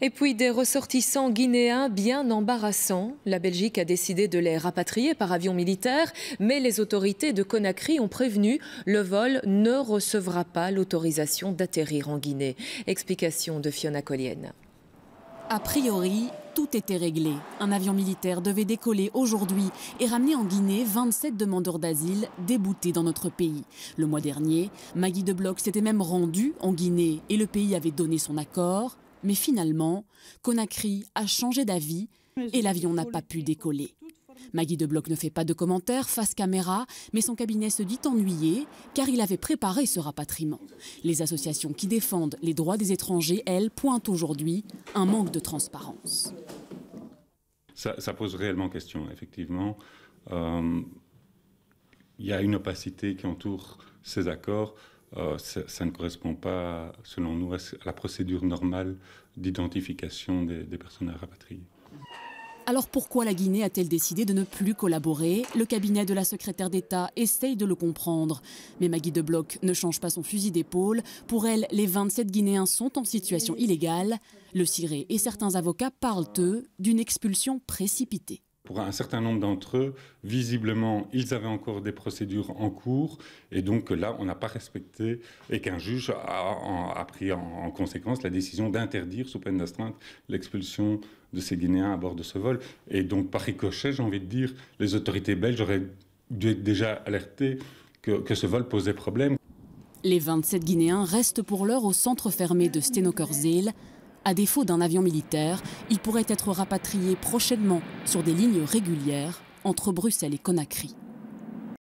Et puis des ressortissants guinéens bien embarrassants. La Belgique a décidé de les rapatrier par avion militaire, mais les autorités de Conakry ont prévenu le vol ne recevra pas l'autorisation d'atterrir en Guinée. Explication de Fiona Collienne. A priori, tout était réglé. Un avion militaire devait décoller aujourd'hui et ramener en Guinée 27 demandeurs d'asile déboutés dans notre pays. Le mois dernier, Maggie De Block s'était même rendue en Guinée et le pays avait donné son accord. Mais finalement, Conakry a changé d'avis et l'avion n'a pas pu décoller. Maggie De Block ne fait pas de commentaires face caméra, mais son cabinet se dit ennuyé car il avait préparé ce rapatriement. Les associations qui défendent les droits des étrangers, elles, pointent aujourd'hui un manque de transparence. Ça pose réellement question, effectivement. Il y a une opacité qui entoure ces accords. Ça ne correspond pas, selon nous, à la procédure normale d'identification des personnes à rapatrier. Alors pourquoi la Guinée a-t-elle décidé de ne plus collaborer? Le cabinet de la secrétaire d'État essaye de le comprendre. Mais Maggie De Block ne change pas son fusil d'épaule. Pour elle, les 27 Guinéens sont en situation illégale. Le CIRE et certains avocats parlent, eux, d'une expulsion précipitée. Pour un certain nombre d'entre eux, visiblement, ils avaient encore des procédures en cours et donc là, on n'a pas respecté et qu'un juge a pris en conséquence la décision d'interdire, sous peine d'astreinte, l'expulsion de ces Guinéens à bord de ce vol. Et donc, par ricochet, j'ai envie de dire, les autorités belges auraient dû être déjà alertées que ce vol posait problème. Les 27 Guinéens restent pour l'heure au centre fermé de Stenokerzeel. À défaut d'un avion militaire, ils pourraient être rapatriés prochainement sur des lignes régulières entre Bruxelles et Conakry.